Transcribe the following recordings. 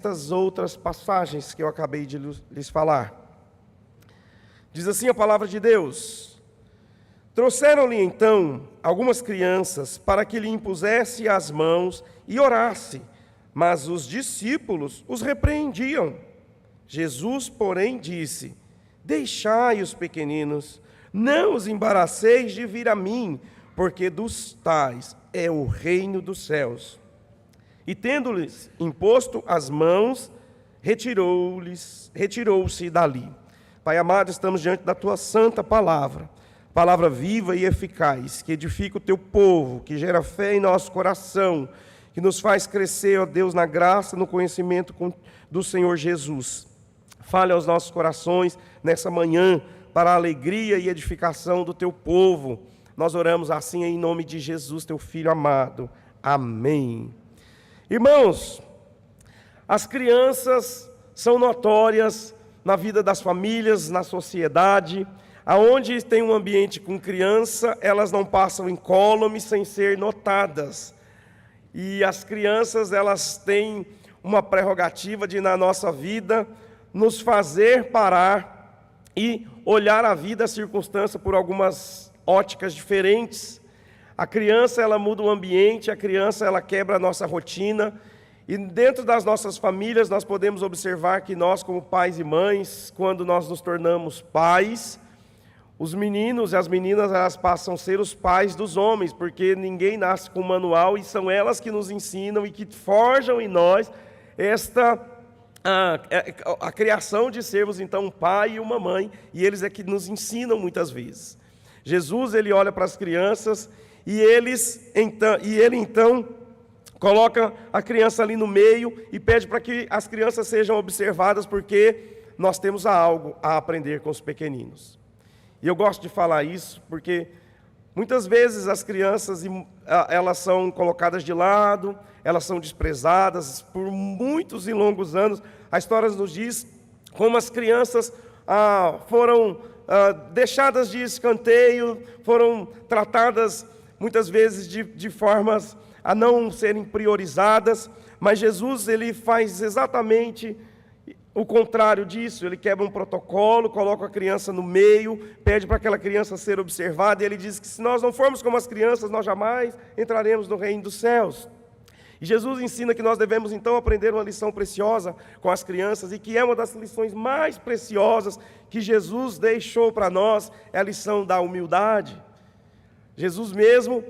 estas outras passagens que eu acabei de lhes falar. Diz assim a palavra de Deus: trouxeram-lhe então algumas crianças para que lhe impusesse as mãos e orasse, mas os discípulos os repreendiam. Jesus, porém, disse: deixai os pequeninos, não os embaraceis de vir a mim, porque dos tais é o reino dos céus. E tendo-lhes imposto as mãos, retirou-se dali. Pai amado, estamos diante da Tua santa palavra, palavra viva e eficaz, que edifica o Teu povo, que gera fé em nosso coração, que nos faz crescer, ó Deus, na graça, no conhecimento do Senhor Jesus. Fale aos nossos corações nessa manhã, para a alegria e edificação do Teu povo. Nós oramos assim em nome de Jesus, Teu Filho amado. Amém. Irmãos, as crianças são notórias na vida das famílias, na sociedade. Aonde tem um ambiente com criança, elas não passam incólume sem ser notadas. E as crianças, elas têm uma prerrogativa de, na nossa vida, nos fazer parar e olhar a vida, a circunstância, por algumas óticas diferentes. A criança, ela muda o ambiente, a criança, ela quebra a nossa rotina. E dentro das nossas famílias, nós podemos observar que nós, como pais e mães, quando nós nos tornamos pais, os meninos e as meninas, elas passam a ser os pais dos homens, porque ninguém nasce com manual e são elas que nos ensinam e que forjam em nós a criação de sermos, então, um pai e uma mãe, e eles é que nos ensinam muitas vezes. Jesus, ele olha para as crianças e ele então coloca a criança ali no meio e pede para que as crianças sejam observadas, porque nós temos algo a aprender com os pequeninos. E eu gosto de falar isso porque muitas vezes as crianças, elas são colocadas de lado, elas são desprezadas por muitos e longos anos. A história nos diz como as crianças foram deixadas de escanteio, foram tratadas muitas vezes de formas a não serem priorizadas, mas Jesus, ele faz exatamente o contrário disso. Ele quebra um protocolo, coloca a criança no meio, pede para aquela criança ser observada, e ele diz que se nós não formos como as crianças, nós jamais entraremos no reino dos céus. E Jesus ensina que nós devemos então aprender uma lição preciosa com as crianças, e que é uma das lições mais preciosas que Jesus deixou para nós, é a lição da humildade. Jesus mesmo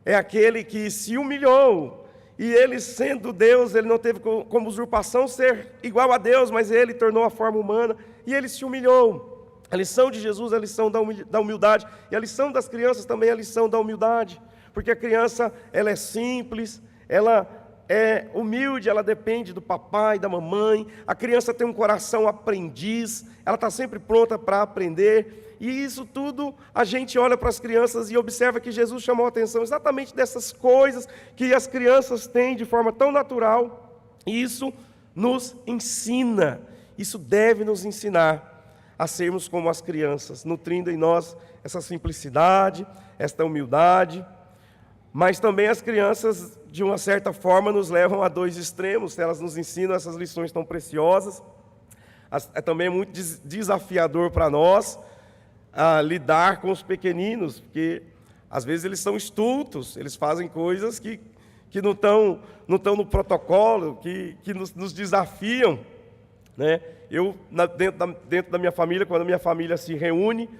é aquele que se humilhou, e ele, sendo Deus, ele não teve como usurpação ser igual a Deus, mas ele tornou a forma humana e ele se humilhou. A lição de Jesus é a lição da humildade, e a lição das crianças também é a lição da humildade, porque a criança, ela é simples, ela é humilde, ela depende do papai, da mamãe. A criança tem um coração aprendiz, ela está sempre pronta para aprender. E isso tudo, a gente olha para as crianças e observa que Jesus chamou a atenção exatamente dessas coisas que as crianças têm de forma tão natural. E isso nos ensina, isso deve nos ensinar a sermos como as crianças, nutrindo em nós essa simplicidade, esta humildade. Mas também as crianças, de uma certa forma, nos levam a dois extremos. Elas nos ensinam essas lições tão preciosas. Também é muito desafiador para nós lidar com os pequeninos, porque às vezes eles são estultos, eles fazem coisas que não estão no protocolo, que nos desafiam, né? Dentro da minha família, quando a minha família se reúne,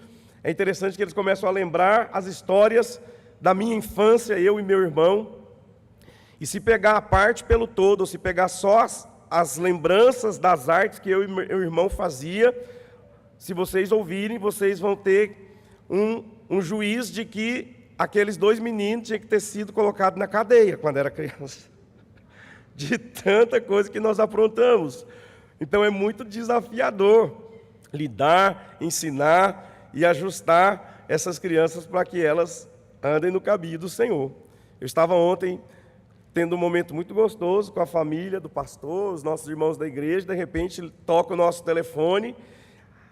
é interessante que eles começam a lembrar as histórias da minha infância, eu e meu irmão, e se pegar a parte pelo todo, ou se pegar só as lembranças das artes que eu e meu irmão fazia, se vocês ouvirem, vocês vão ter um juízo de que aqueles dois meninos tinham que ter sido colocados na cadeia quando era criança, de tanta coisa que nós aprontamos. Então é muito desafiador lidar, ensinar e ajustar essas crianças para que elas andem no caminho do Senhor. Eu estava ontem tendo um momento muito gostoso com a família do pastor, os nossos irmãos da igreja. De repente toca o nosso telefone,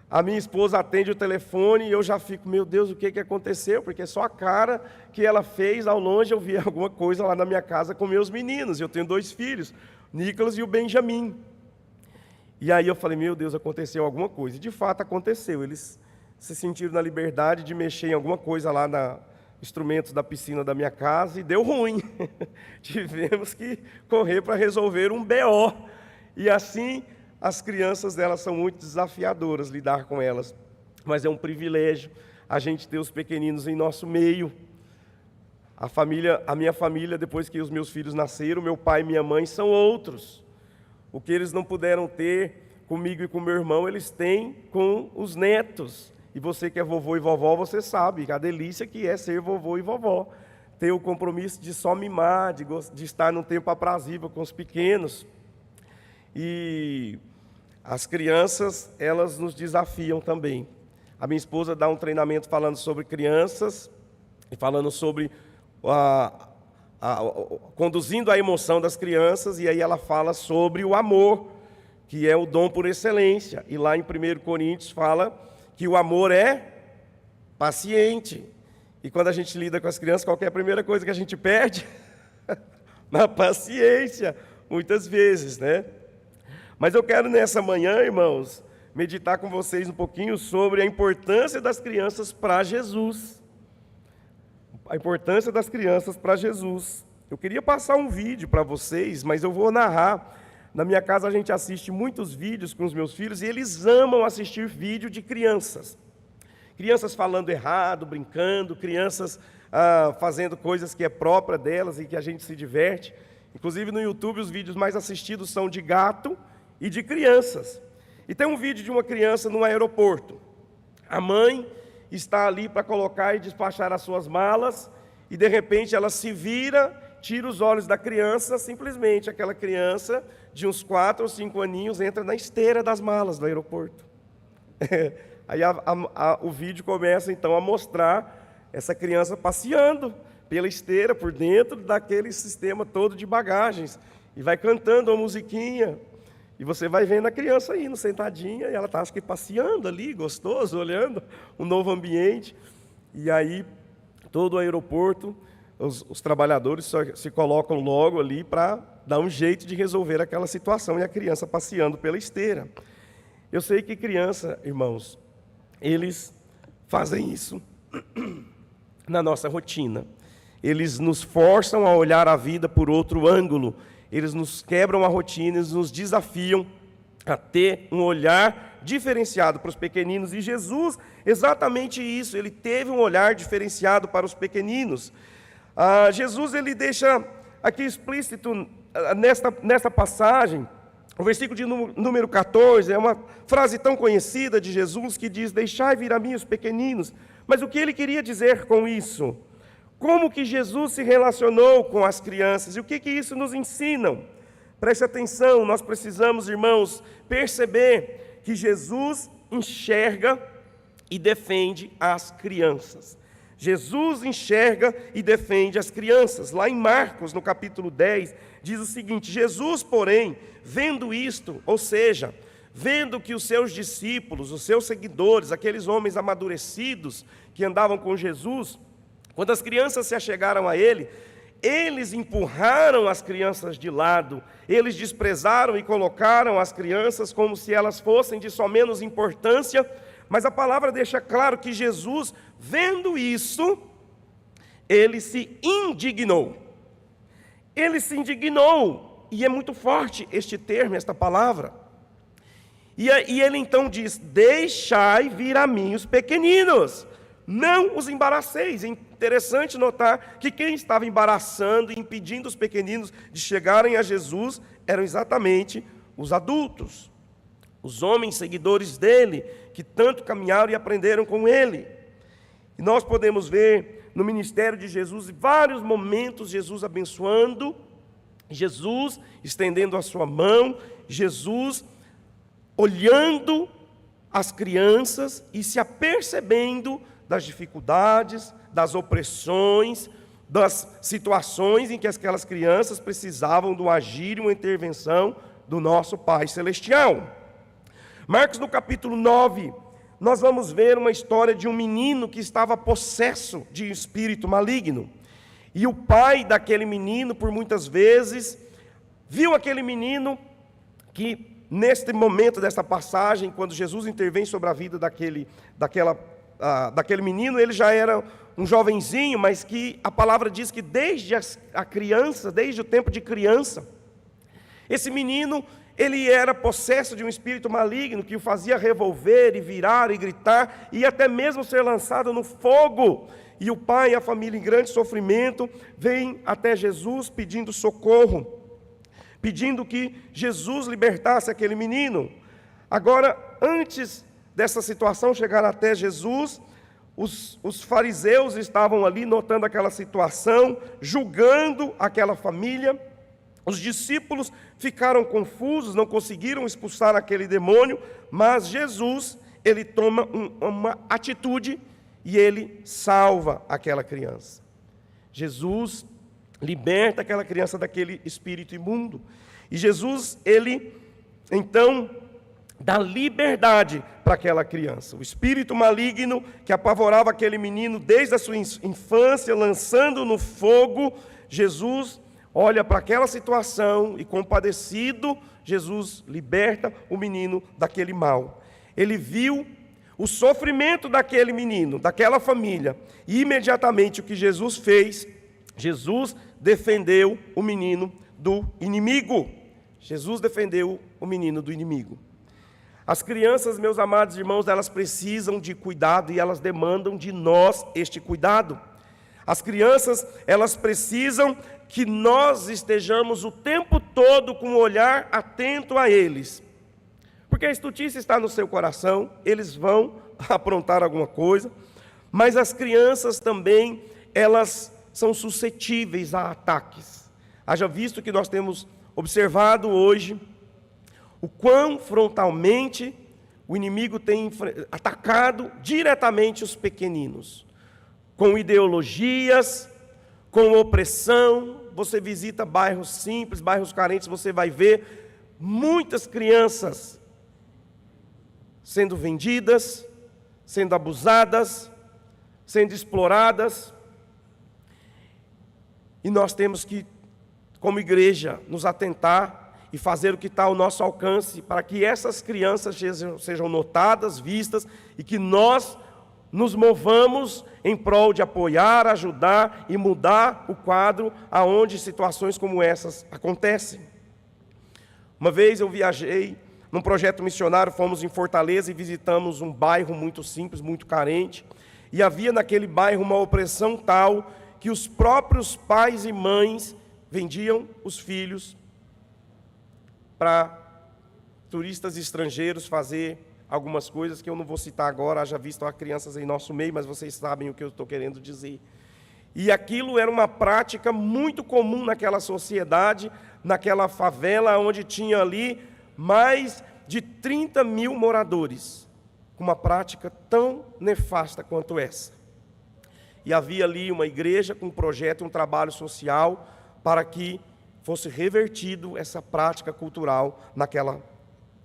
a minha esposa atende o telefone e eu já fico, meu Deus, o que aconteceu? Porque só a cara que ela fez ao longe eu vi alguma coisa lá na minha casa com meus meninos. Eu tenho 2 filhos, Nicolas e o Benjamin. E aí eu falei, meu Deus, aconteceu alguma coisa. E de fato aconteceu. Eles se sentiram na liberdade de mexer em alguma coisa lá na instrumentos da piscina da minha casa e deu ruim. Tivemos que correr para resolver um BO. E assim, as crianças delas são muito desafiadoras, lidar com elas. Mas é um privilégio a gente ter os pequeninos em nosso meio. A minha família, depois que os meus filhos nasceram, meu pai e minha mãe são outros. O que eles não puderam ter comigo e com meu irmão, eles têm com os netos. E você que é vovô e vovó, você sabe a delícia que é ser vovô e vovó. Ter o compromisso de só mimar, de estar num tempo aprazível com os pequenos. E as crianças, elas nos desafiam também. A minha esposa dá um treinamento falando sobre crianças e falando sobre conduzindo a emoção das crianças, e aí ela fala sobre o amor, que é o dom por excelência. E lá em 1 Coríntios fala que o amor é paciente. E quando a gente lida com as crianças, qual é a primeira coisa que a gente perde? Na paciência, muitas vezes, né? Mas eu quero nessa manhã, irmãos, meditar com vocês um pouquinho sobre a importância das crianças para Jesus. A importância das crianças para Jesus. Eu queria passar um vídeo para vocês, mas eu vou narrar. Na minha casa a gente assiste muitos vídeos com os meus filhos e eles amam assistir vídeo de crianças. Crianças falando errado, brincando, crianças fazendo coisas que é própria delas e que a gente se diverte. Inclusive no YouTube os vídeos mais assistidos são de gato e de crianças. E tem um vídeo de uma criança no aeroporto. A mãe está ali para colocar e despachar as suas malas, e de repente ela se vira, tira os olhos da criança, simplesmente aquela criança de uns 4 ou 5 aninhos entra na esteira das malas do aeroporto. Aí o vídeo começa então a mostrar essa criança passeando pela esteira, por dentro daquele sistema todo de bagagens, e vai cantando uma musiquinha. E você vai vendo a criança indo sentadinha, e ela está, acho que, passeando ali, gostoso, olhando um novo ambiente. E aí, todo o aeroporto, os trabalhadores se colocam logo ali para dar um jeito de resolver aquela situação, e a criança passeando pela esteira. Eu sei que criança, irmãos, eles fazem isso na nossa rotina. Eles nos forçam a olhar a vida por outro ângulo. Eles nos quebram a rotina, eles nos desafiam a ter um olhar diferenciado para os pequeninos. E Jesus, exatamente isso, ele teve um olhar diferenciado para os pequeninos. Jesus, ele deixa aqui explícito nesta passagem, o versículo de número 14, é uma frase tão conhecida de Jesus que diz: deixai vir a mim os pequeninos. Mas o que ele queria dizer com isso? Como que Jesus se relacionou com as crianças? E o que isso nos ensina? Preste atenção, nós precisamos, irmãos, perceber que Jesus enxerga e defende as crianças. Jesus enxerga e defende as crianças. Lá em Marcos, no capítulo 10, diz o seguinte: Jesus, porém, vendo isto, ou seja, vendo que os seus discípulos, os seus seguidores, aqueles homens amadurecidos que andavam com Jesus, quando as crianças se achegaram a ele, eles empurraram as crianças de lado, eles desprezaram e colocaram as crianças como se elas fossem de só menos importância, mas a palavra deixa claro que Jesus, vendo isso, ele se indignou. Ele se indignou, e é muito forte este termo, esta palavra. E ele então diz: deixai vir a mim os pequeninos, não os embaraceis. É interessante notar que quem estava embaraçando e impedindo os pequeninos de chegarem a Jesus eram exatamente os adultos, os homens seguidores dele, que tanto caminharam e aprenderam com ele. E nós podemos ver no ministério de Jesus, em vários momentos, Jesus abençoando, Jesus estendendo a sua mão, Jesus olhando as crianças e se apercebendo das dificuldades, das opressões, das situações em que aquelas crianças precisavam do agir e uma intervenção do nosso Pai Celestial. Marcos, no capítulo 9, nós vamos ver uma história de um menino que estava possesso de espírito maligno. E o pai daquele menino, por muitas vezes, viu aquele menino que neste momento desta passagem, quando Jesus intervém sobre a vida daquele menino, ele já era um jovenzinho, mas que a palavra diz que desde a criança, desde o tempo de criança, esse menino, ele era possesso de um espírito maligno que o fazia revolver e virar e gritar e até mesmo ser lançado no fogo. E o pai e a família em grande sofrimento vêm até Jesus pedindo socorro, pedindo que Jesus libertasse aquele menino. Agora, antes dessa situação chegar até Jesus, os fariseus estavam ali notando aquela situação, julgando aquela família. Os discípulos ficaram confusos, não conseguiram expulsar aquele demônio, mas Jesus, ele toma uma atitude e ele salva aquela criança. Jesus liberta aquela criança daquele espírito imundo. E Jesus, ele, então, dá liberdade para aquela criança. O espírito maligno que apavorava aquele menino desde a sua infância, lançando no fogo, Jesus olha para aquela situação e, compadecido, Jesus liberta o menino daquele mal. Ele viu o sofrimento daquele menino, daquela família, e imediatamente o que Jesus fez, Jesus defendeu o menino do inimigo. Jesus defendeu o menino do inimigo. As crianças, meus amados irmãos, elas precisam de cuidado e elas demandam de nós este cuidado. As crianças, elas precisam que nós estejamos o tempo todo com um olhar atento a eles. Porque a estutice está no seu coração, eles vão aprontar alguma coisa, mas as crianças também, elas são suscetíveis a ataques. Haja visto que nós temos observado hoje o quão frontalmente o inimigo tem atacado diretamente os pequeninos, com ideologias, com opressão. Você visita bairros simples, bairros carentes, você vai ver muitas crianças sendo vendidas, sendo abusadas, sendo exploradas. E nós temos que, como igreja, nos atentar e fazer o que está ao nosso alcance para que essas crianças sejam notadas, vistas, e que nós nos movamos em prol de apoiar, ajudar e mudar o quadro aonde situações como essas acontecem. Uma vez eu viajei num projeto missionário, fomos em Fortaleza e visitamos um bairro muito simples, muito carente, e havia naquele bairro uma opressão tal que os próprios pais e mães vendiam os filhos para turistas estrangeiros fazer algumas coisas que eu não vou citar agora, haja visto há crianças em nosso meio, mas vocês sabem o que eu estou querendo dizer. E aquilo era uma prática muito comum naquela sociedade, naquela favela, onde tinha ali mais de 30 mil moradores, com uma prática tão nefasta quanto essa. E havia ali uma igreja com um projeto, um trabalho social, para que fosse revertido essa prática cultural naquela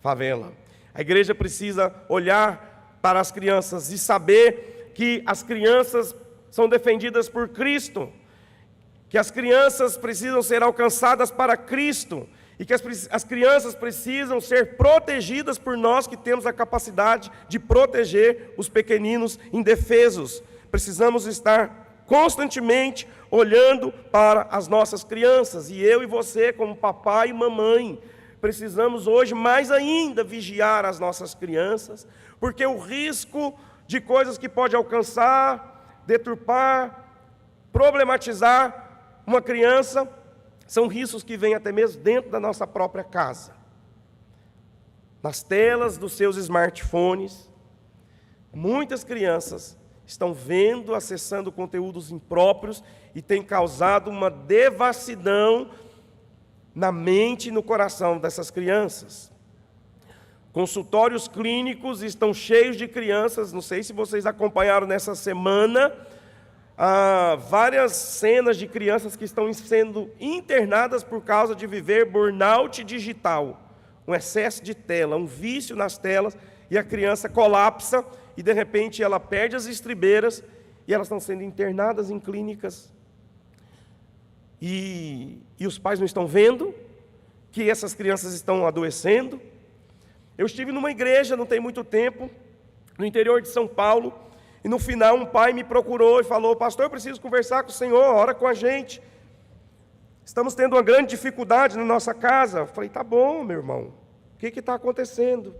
favela. A igreja precisa olhar para as crianças e saber que as crianças são defendidas por Cristo, que as crianças precisam ser alcançadas para Cristo, e que as crianças precisam ser protegidas por nós que temos a capacidade de proteger os pequeninos indefesos. Precisamos estar constantemente olhando para as nossas crianças, e eu e você, como papai e mamãe, precisamos hoje mais ainda vigiar as nossas crianças, porque o risco de coisas que pode alcançar, deturpar, problematizar uma criança, são riscos que vêm até mesmo dentro da nossa própria casa. Nas telas dos seus smartphones, muitas crianças estão vendo, acessando conteúdos impróprios e tem causado uma devassidão na mente e no coração dessas crianças. Consultórios clínicos estão cheios de crianças, não sei se vocês acompanharam nessa semana, várias cenas de crianças que estão sendo internadas por causa de viver burnout digital, um excesso de tela, um vício nas telas, e a criança colapsa, e de repente ela perde as estribeiras, e elas estão sendo internadas em clínicas. E os pais não estão vendo que essas crianças estão adoecendo, Eu estive numa igreja não tem muito tempo, no interior de São Paulo, e no final um pai me procurou e falou: pastor, eu preciso conversar com o senhor, ora com a gente. Estamos tendo uma grande dificuldade na nossa casa. Eu falei: tá bom, meu irmão, o que está acontecendo?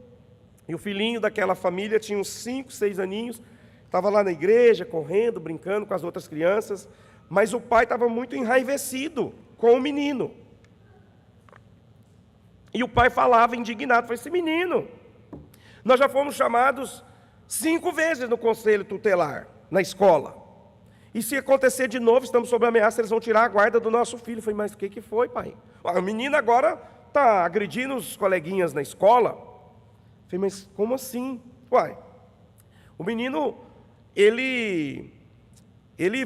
E o filhinho daquela família tinha uns 5, 6 aninhos, estava lá na igreja, correndo, brincando com as outras crianças, mas o pai estava muito enraivecido com o menino. E o pai falava indignado, falei: esse menino, nós já fomos chamados 5 vezes no conselho tutelar, na escola. E se acontecer de novo, estamos sob ameaça, eles vão tirar a guarda do nosso filho. Eu falei: mas o que foi, pai? O menino agora está agredindo os coleguinhas na escola. Eu falei: mas como assim? Uai, o menino, ele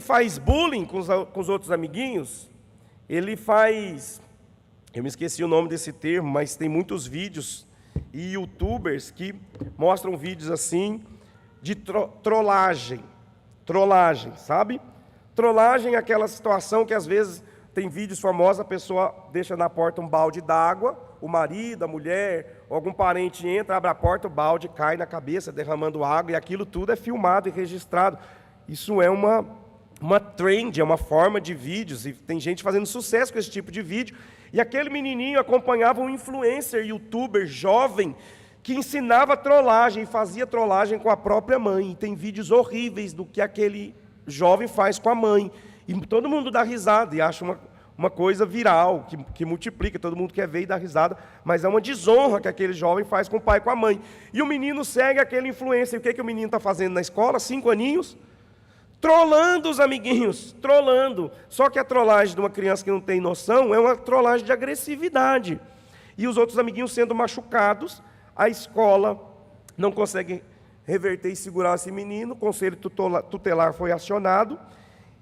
faz bullying com os outros amiguinhos, ele faz... Eu me esqueci o nome desse termo, mas tem muitos vídeos e youtubers que mostram vídeos assim de trollagem, sabe? Trollagem é aquela situação que às vezes tem vídeos famosos, a pessoa deixa na porta um balde d'água, o marido, a mulher, ou algum parente entra, abre a porta, o balde cai na cabeça, derramando água, e aquilo tudo é filmado e registrado. Isso é uma trend, é uma forma de vídeos, e tem gente fazendo sucesso com esse tipo de vídeo. E aquele menininho acompanhava um influencer, youtuber, jovem, que ensinava trollagem, fazia trollagem com a própria mãe. E tem vídeos horríveis do que aquele jovem faz com a mãe. E todo mundo dá risada e acha uma coisa viral, que multiplica, todo mundo quer ver e dá risada, mas é uma desonra que aquele jovem faz com o pai e com a mãe. E o menino segue aquele influencer. E o que o menino está fazendo na escola? 5 aninhos? Trollando os amiguinhos, trollando. Só que a trollagem de uma criança que não tem noção é uma trollagem de agressividade. E os outros amiguinhos sendo machucados, a escola não consegue reverter e segurar esse menino, o conselho tutelar foi acionado,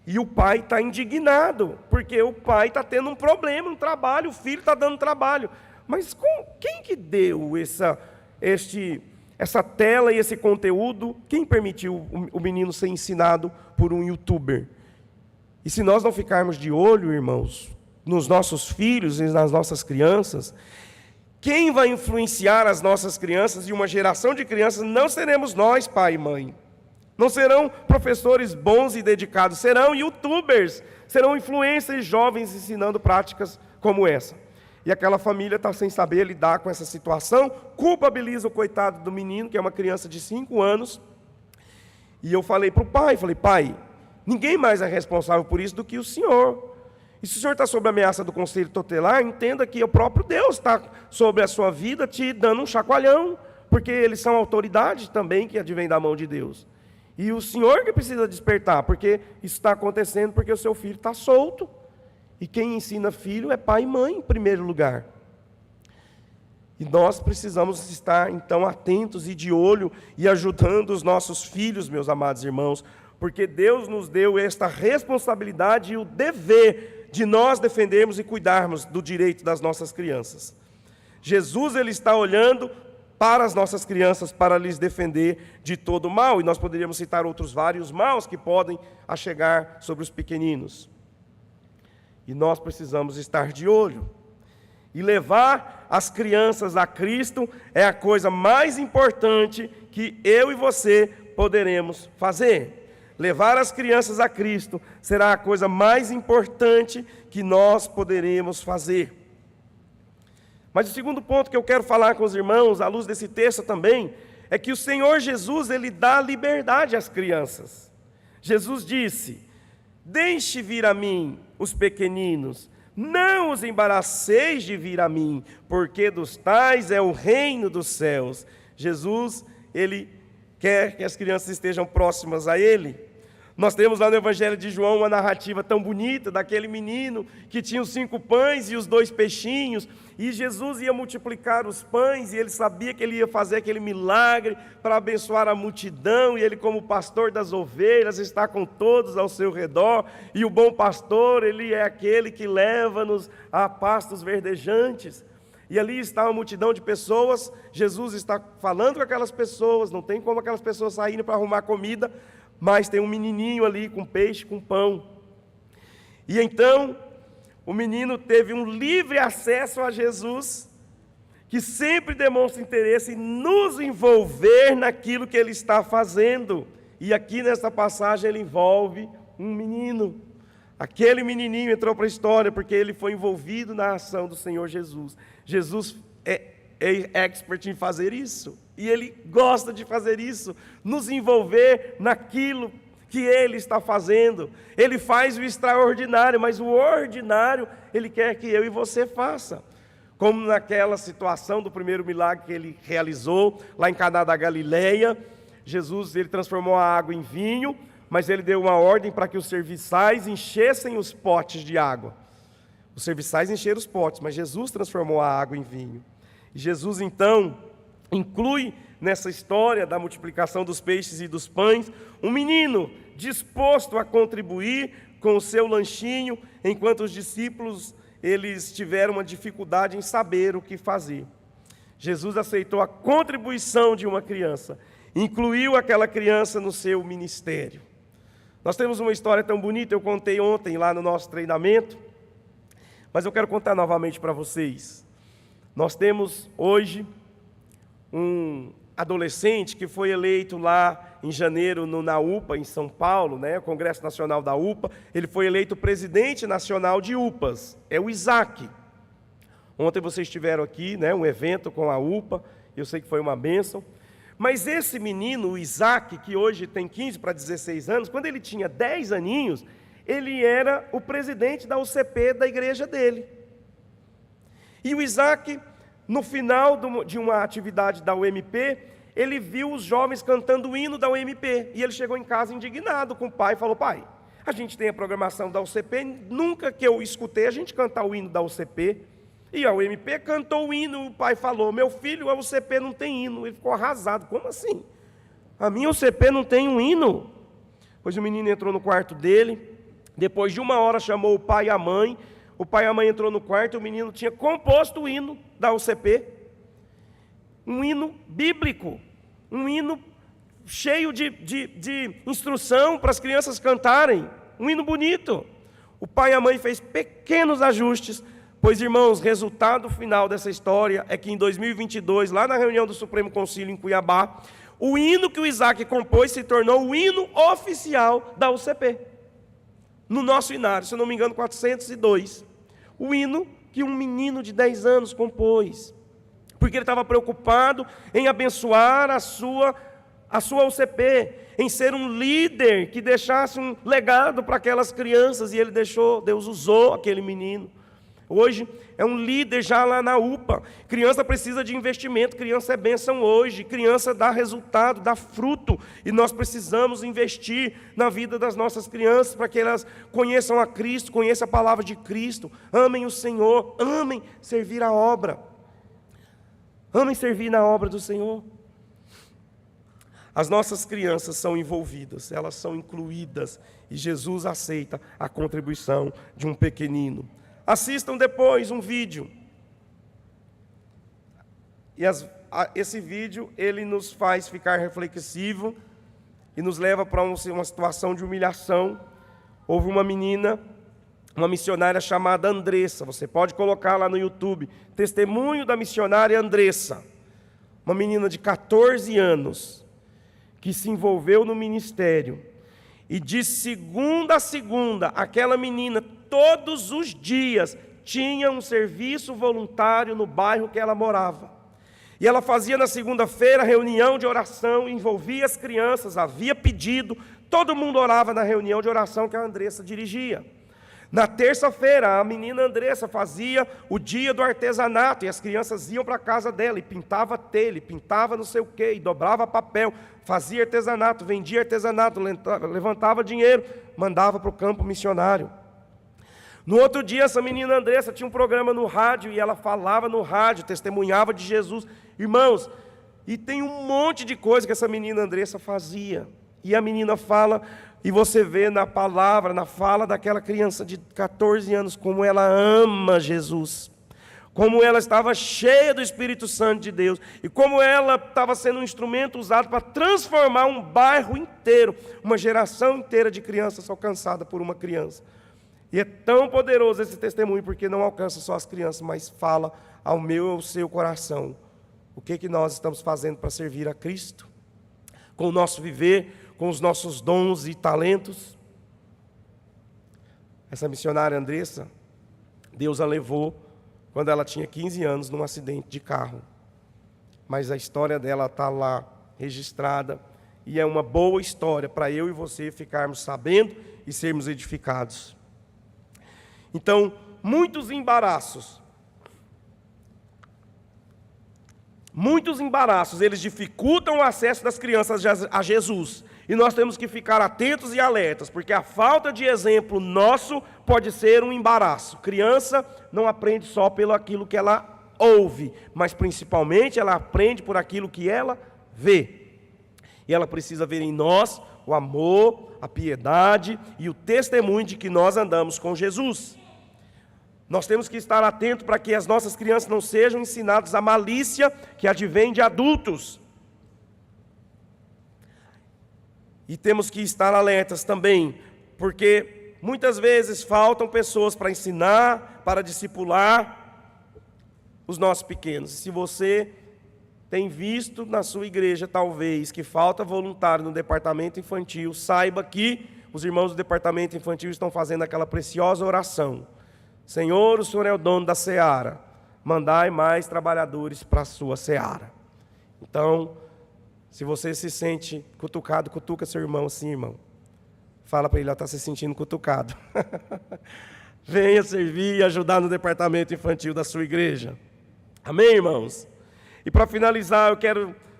e o pai está indignado, porque o pai está tendo um problema, um trabalho, o filho está dando trabalho. Mas quem que deu essa tela e esse conteúdo? Quem permitiu o menino ser ensinado por um youtuber? E se nós não ficarmos de olho, irmãos, nos nossos filhos e nas nossas crianças, quem vai influenciar as nossas crianças e uma geração de crianças não seremos nós, pai e mãe. Não serão professores bons e dedicados, serão youtubers, serão influencers jovens ensinando práticas como essa. E aquela família está sem saber lidar com essa situação, culpabiliza o coitado do menino, que é uma criança de 5 anos. E eu falei para o pai, pai, ninguém mais é responsável por isso do que o senhor. E se o senhor está sob a ameaça do conselho tutelar, entenda que o próprio Deus está sobre a sua vida te dando um chacoalhão, porque eles são autoridade também que advém da mão de Deus. E o senhor que precisa despertar, porque isso está acontecendo porque o seu filho está solto. E quem ensina filho é pai e mãe, em primeiro lugar. E nós precisamos estar, então, atentos e de olho e ajudando os nossos filhos, meus amados irmãos, porque Deus nos deu esta responsabilidade e o dever de nós defendermos e cuidarmos do direito das nossas crianças. Jesus, ele está olhando para as nossas crianças, para lhes defender de todo mal, e nós poderíamos citar outros vários maus que podem achegar sobre os pequeninos. E nós precisamos estar de olho. E levar as crianças a Cristo é a coisa mais importante que eu e você poderemos fazer. Levar as crianças a Cristo será a coisa mais importante que nós poderemos fazer. Mas o segundo ponto que eu quero falar com os irmãos, à luz desse texto também, é que o Senhor Jesus, ele dá liberdade às crianças. Jesus disse: deixe vir a mim os pequeninos, não os embaraceis de vir a mim, porque dos tais é o reino dos céus. Jesus, ele quer que as crianças estejam próximas a ele. Nós temos lá no Evangelho de João uma narrativa tão bonita daquele menino que tinha os 5 pães e os 2 peixinhos, e Jesus ia multiplicar os pães, e ele sabia que ele ia fazer aquele milagre para abençoar a multidão, e ele, como pastor das ovelhas, está com todos ao seu redor, e o bom pastor, ele é aquele que leva-nos a pastos verdejantes. E ali está uma multidão de pessoas, Jesus está falando com aquelas pessoas, não tem como aquelas pessoas saírem para arrumar comida, mas tem um menininho ali com peixe, com pão. E então, o menino teve um livre acesso a Jesus, que sempre demonstra interesse em nos envolver naquilo que ele está fazendo. E aqui nessa passagem ele envolve um menino. Aquele menininho entrou para a história porque ele foi envolvido na ação do Senhor Jesus. Jesus é expert em fazer isso. E ele gosta de fazer isso, nos envolver naquilo que ele está fazendo. Ele faz o extraordinário, mas o ordinário ele quer que eu e você faça. Como naquela situação do primeiro milagre que ele realizou, lá em Caná da Galileia, Jesus ele transformou a água em vinho, mas ele deu uma ordem para que os serviçais enchessem os potes de água. Os serviçais encheram os potes, mas Jesus transformou a água em vinho. E Jesus então inclui nessa história da multiplicação dos peixes e dos pães, um menino disposto a contribuir com o seu lanchinho, enquanto os discípulos eles tiveram uma dificuldade em saber o que fazer. Jesus aceitou a contribuição de uma criança, incluiu aquela criança no seu ministério. Nós temos uma história tão bonita, eu contei ontem lá no nosso treinamento, mas eu quero contar novamente para vocês. Nós temos hoje um adolescente que foi eleito lá em janeiro na UPA, em São Paulo, né, o Congresso Nacional da UPA, ele foi eleito presidente nacional de UPAs, é o Isaac. Ontem vocês estiveram aqui, né, um evento com a UPA, eu sei que foi uma bênção. Mas esse menino, o Isaac, que hoje tem 15 para 16 anos, quando ele tinha 10 aninhos, ele era o presidente da UCP da igreja dele. E o Isaac, no final de uma atividade da UMP, ele viu os jovens cantando o hino da UMP. E ele chegou em casa indignado com o pai e falou: pai, a gente tem a programação da UCP, nunca que eu escutei a gente cantar o hino da UCP. E a UMP cantou o hino, o pai falou: meu filho, a UCP não tem hino. Ele ficou arrasado: como assim? A minha UCP não tem um hino? Pois o menino entrou no quarto dele, depois de 1 hora chamou o pai e a mãe. O pai e a mãe entrou no quarto e o menino tinha composto o hino da UCP. Um hino bíblico, um hino cheio de instrução para as crianças cantarem, um hino bonito. O pai e a mãe fez pequenos ajustes. Pois, irmãos, resultado final dessa história é que em 2022, lá na reunião do Supremo Concílio em Cuiabá, o hino que o Isaac compôs se tornou o hino oficial da UCP. No nosso inário, se eu não me engano, 402. O hino que um menino de 10 anos compôs. Porque ele estava preocupado em abençoar a sua UCP, em ser um líder que deixasse um legado para aquelas crianças. E ele deixou, Deus usou aquele menino. Hoje é um líder já lá na UPA. Criança precisa de investimento, criança é bênção hoje, criança dá resultado, dá fruto. E nós precisamos investir na vida das nossas crianças para que elas conheçam a Cristo, conheçam a palavra de Cristo, amem o Senhor, amem servir a obra. Amem servir na obra do Senhor. As nossas crianças são envolvidas, elas são incluídas, e Jesus aceita a contribuição de um pequenino. Assistam depois um vídeo. E esse vídeo, ele nos faz ficar reflexivo e nos leva para uma situação de humilhação. Houve uma menina, uma missionária chamada Andressa. Você pode colocar lá no YouTube, testemunho da missionária Andressa. Uma menina de 14 anos, que se envolveu no ministério. E de segunda a segunda, aquela menina, todos os dias, tinha um serviço voluntário no bairro que ela morava. E ela fazia na segunda-feira reunião de oração, envolvia as crianças, havia pedido, todo mundo orava na reunião de oração que a Andressa dirigia. Na terça-feira, a menina Andressa fazia o dia do artesanato, e as crianças iam para a casa dela, e pintava telha, pintava não sei o quê, e dobrava papel, fazia artesanato, vendia artesanato, levantava dinheiro, mandava para o campo missionário. No outro dia, essa menina Andressa tinha um programa no rádio, e ela falava no rádio, testemunhava de Jesus. Irmãos, e tem um monte de coisa que essa menina Andressa fazia. E a menina fala, e você vê na palavra, na fala daquela criança de 14 anos, como ela ama Jesus, como ela estava cheia do Espírito Santo de Deus, e como ela estava sendo um instrumento usado para transformar um bairro inteiro, uma geração inteira de crianças alcançada por uma criança. E é tão poderoso esse testemunho, porque não alcança só as crianças, mas fala ao meu e ao seu coração. O que nós estamos fazendo para servir a Cristo? Com o nosso viver, com os nossos dons e talentos? Essa missionária Andressa, Deus a levou quando ela tinha 15 anos num acidente de carro. Mas a história dela está lá registrada e é uma boa história para eu e você ficarmos sabendo e sermos edificados. Então, muitos embaraços, eles dificultam o acesso das crianças a Jesus. E nós temos que ficar atentos e alertas, porque a falta de exemplo nosso pode ser um embaraço. Criança não aprende só pelo aquilo que ela ouve, mas principalmente ela aprende por aquilo que ela vê. E ela precisa ver em nós o amor, a piedade e o testemunho de que nós andamos com Jesus. Nós temos que estar atentos para que as nossas crianças não sejam ensinadas a malícia que advém de adultos. E temos que estar alertas também, porque muitas vezes faltam pessoas para ensinar, para discipular os nossos pequenos. E se você tem visto na sua igreja, talvez, que falta voluntário no departamento infantil, saiba que os irmãos do departamento infantil estão fazendo aquela preciosa oração. Senhor, o Senhor é o dono da seara, mandai mais trabalhadores para a sua seara. Então, se você se sente cutucado, cutuca seu irmão, sim, irmão. Fala para ele, ela está se sentindo cutucado. Venha servir e ajudar no departamento infantil da sua igreja. Amém, irmãos? E para finalizar,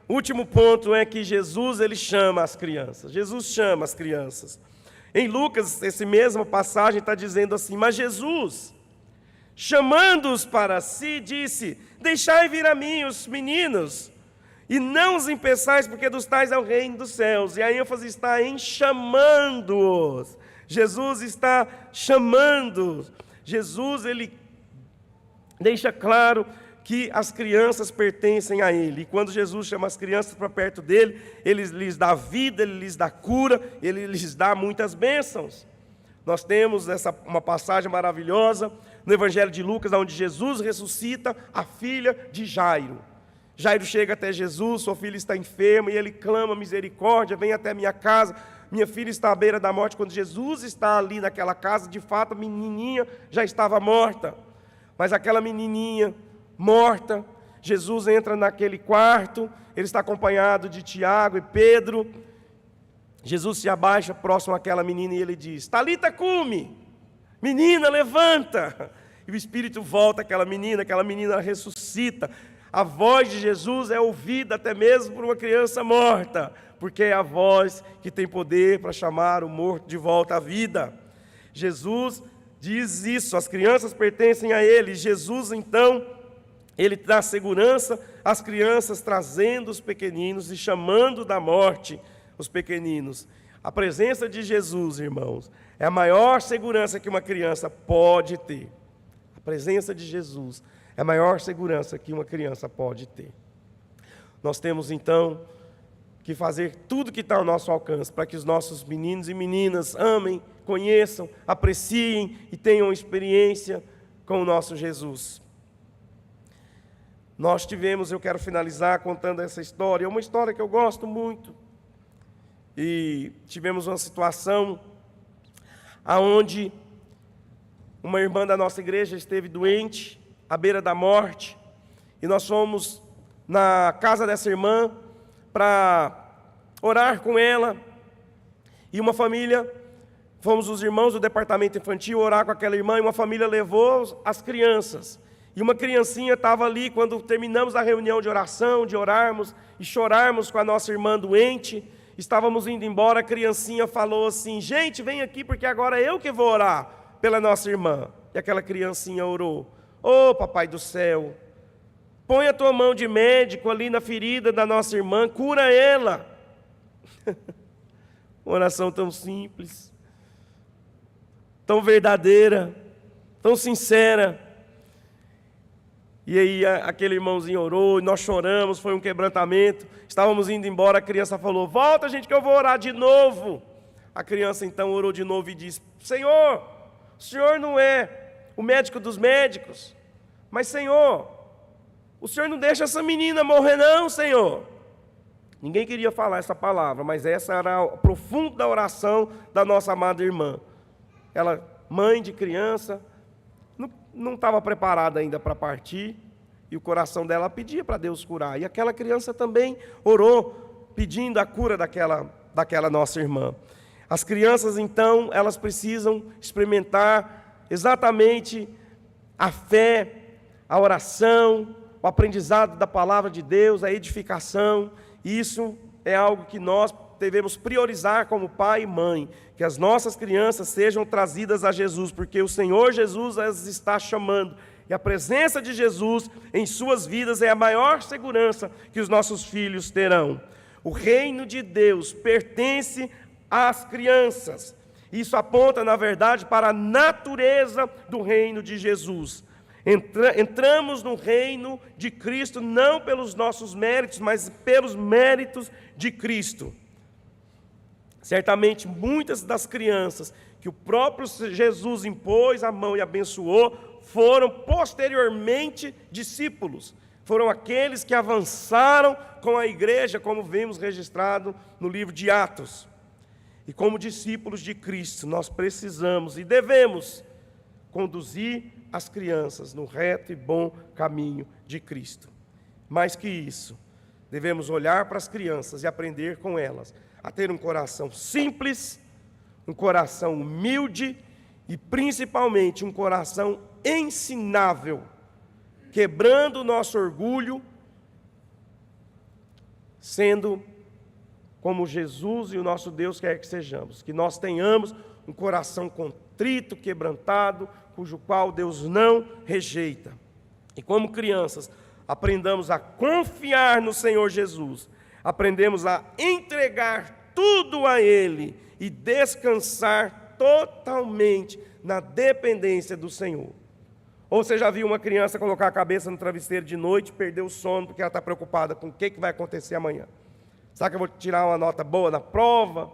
o último ponto é que Jesus, ele chama as crianças. Jesus chama as crianças. Em Lucas, essa mesma passagem está dizendo assim, mas Jesus, chamando-os para si, disse, deixai vir a mim os meninos, e não os impeçais, porque dos tais é o reino dos céus. E a ênfase está em chamando-os. Jesus está chamando. Jesus, ele deixa claro que as crianças pertencem a Ele. E quando Jesus chama as crianças para perto dele, Ele lhes dá vida, Ele lhes dá cura, Ele lhes dá muitas bênçãos. Nós temos uma passagem maravilhosa no Evangelho de Lucas, onde Jesus ressuscita a filha de Jairo. Jairo chega até Jesus, sua filha está enferma, e ele clama misericórdia, vem até minha casa, minha filha está à beira da morte. Quando Jesus está ali naquela casa, de fato a menininha já estava morta. Mas aquela menininha morta, Jesus entra naquele quarto, ele está acompanhado de Tiago e Pedro. Jesus se abaixa próximo àquela menina e ele diz, Talita cumi, menina levanta. E o Espírito volta àquela menina ressuscita. A voz de Jesus é ouvida até mesmo por uma criança morta, porque é a voz que tem poder para chamar o morto de volta à vida. Jesus diz isso, as crianças pertencem a Ele. Jesus, então, Ele dá segurança às crianças, trazendo os pequeninos e chamando da morte os pequeninos. A presença de Jesus, irmãos, é a maior segurança que uma criança pode ter. A presença de Jesus é a maior segurança que uma criança pode ter. Nós temos, então, que fazer tudo que está ao nosso alcance para que os nossos meninos e meninas amem, conheçam, apreciem e tenham experiência com o nosso Jesus. Nós tivemos, eu quero finalizar contando essa história, é uma história que eu gosto muito. E tivemos uma situação onde uma irmã da nossa igreja esteve doente, à beira da morte, e nós fomos na casa dessa irmã para orar com ela, e uma família, fomos os irmãos do departamento infantil orar com aquela irmã, e uma família levou as crianças, e uma criancinha estava ali, quando terminamos a reunião de oração, de orarmos e chorarmos com a nossa irmã doente, estávamos indo embora, a criancinha falou assim, gente, vem aqui porque agora eu que vou orar pela nossa irmã, e aquela criancinha orou, ô papai do céu, põe a tua mão de médico ali na ferida da nossa irmã, cura ela. Uma oração tão simples, tão verdadeira, tão sincera. E aí aquele irmãozinho orou, e nós choramos, foi um quebrantamento. Estávamos indo embora, a criança falou, volta gente que eu vou orar de novo. A criança então orou de novo e disse, Senhor, o Senhor não é o médico dos médicos, mas Senhor, o Senhor não deixa essa menina morrer não, Senhor. Ninguém queria falar essa palavra, mas essa era o profundo da oração da nossa amada irmã. Ela, mãe de criança, não estava preparada ainda para partir, e o coração dela pedia para Deus curar. E aquela criança também orou, pedindo a cura daquela nossa irmã. As crianças, então, elas precisam experimentar exatamente a fé, a oração, o aprendizado da palavra de Deus, a edificação. Isso é algo que nós devemos priorizar como pai e mãe, que as nossas crianças sejam trazidas a Jesus, porque o Senhor Jesus as está chamando, e a presença de Jesus em suas vidas é a maior segurança que os nossos filhos terão. O reino de Deus pertence às crianças. Isso aponta, na verdade, para a natureza do reino de Jesus. Entramos no reino de Cristo não pelos nossos méritos, mas pelos méritos de Cristo. Certamente muitas das crianças que o próprio Jesus impôs a mão e abençoou foram posteriormente discípulos. Foram aqueles que avançaram com a igreja, como vemos registrado no livro de Atos. E como discípulos de Cristo, nós precisamos e devemos conduzir as crianças no reto e bom caminho de Cristo. Mais que isso, devemos olhar para as crianças e aprender com elas a ter um coração simples, um coração humilde e principalmente um coração ensinável, quebrando o nosso orgulho, sendo como Jesus e o nosso Deus quer que sejamos, que nós tenhamos um coração contrito, quebrantado, cujo qual Deus não rejeita. E como crianças, aprendamos a confiar no Senhor Jesus, aprendemos a entregar tudo a Ele e descansar totalmente na dependência do Senhor. Ou você já viu uma criança colocar a cabeça no travesseiro de noite e perder o sono porque ela está preocupada com o que vai acontecer amanhã? Será que eu vou tirar uma nota boa na prova?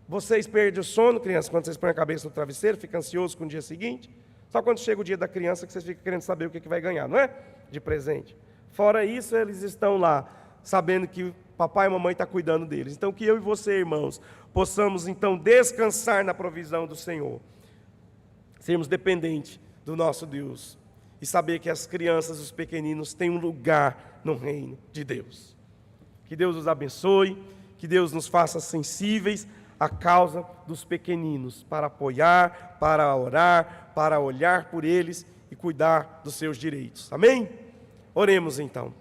Vocês perdem o sono, crianças, quando vocês põem a cabeça no travesseiro, ficam ansiosos com o dia seguinte? Só quando chega o dia da criança que vocês ficam querendo saber o que vai ganhar, não é? De presente. Fora isso, eles estão lá, sabendo que papai e mamãe estão cuidando deles. Então, que eu e você, irmãos, possamos então descansar na provisão do Senhor. Sermos dependentes do nosso Deus. E saber que as crianças, os pequeninos, têm um lugar no reino de Deus. Que Deus os abençoe, que Deus nos faça sensíveis à causa dos pequeninos, para apoiar, para orar, para olhar por eles e cuidar dos seus direitos. Amém? Oremos então.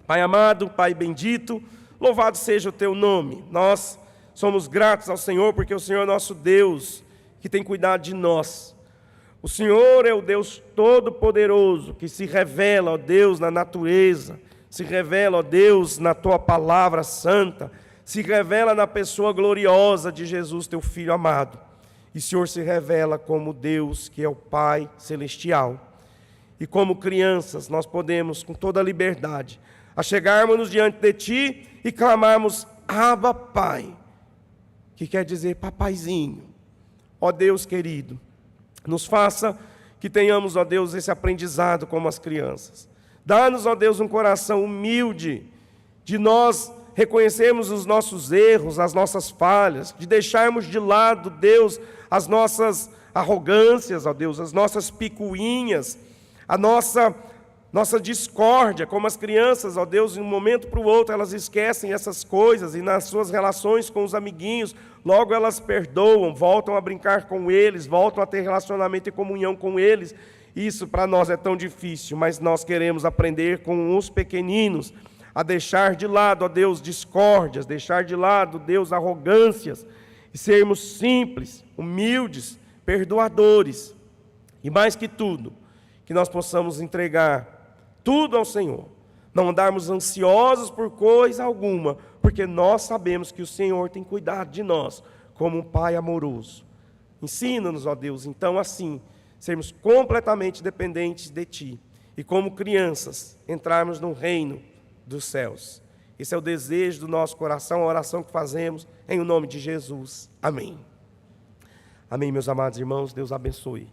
Pai amado, Pai bendito, louvado seja o teu nome. Nós somos gratos ao Senhor, porque o Senhor é nosso Deus, que tem cuidado de nós. O Senhor é o Deus Todo-Poderoso, que se revela, ó Deus, na natureza, se revela, ó Deus, na tua palavra santa, se revela na pessoa gloriosa de Jesus, teu Filho amado. E o Senhor se revela como Deus, que é o Pai celestial. E como crianças, nós podemos, com toda a liberdade, achegarmos-nos diante de Ti e clamarmos, Abba, Pai, que quer dizer papaizinho. Ó Deus querido, nos faça que tenhamos, ó Deus, esse aprendizado como as crianças. Dá-nos, ó Deus, um coração humilde, de nós reconhecermos os nossos erros, as nossas falhas, de deixarmos de lado, Deus, as nossas arrogâncias, ó Deus, as nossas picuinhas, a nossa discórdia, como as crianças, ó Deus, de um momento para o outro, elas esquecem essas coisas, e nas suas relações com os amiguinhos, logo elas perdoam, voltam a brincar com eles, voltam a ter relacionamento e comunhão com eles. Isso para nós é tão difícil, mas nós queremos aprender com os pequeninos, a deixar de lado, ó Deus, discórdias, deixar de lado, Deus, arrogâncias, e sermos simples, humildes, perdoadores, e mais que tudo, que nós possamos entregar tudo ao Senhor, não andarmos ansiosos por coisa alguma, porque nós sabemos que o Senhor tem cuidado de nós, como um Pai amoroso. Ensina-nos, ó Deus, então assim, sermos completamente dependentes de Ti, e como crianças, entrarmos no reino dos céus. Esse é o desejo do nosso coração, a oração que fazemos, em o nome de Jesus. Amém. Amém, meus amados irmãos, Deus abençoe.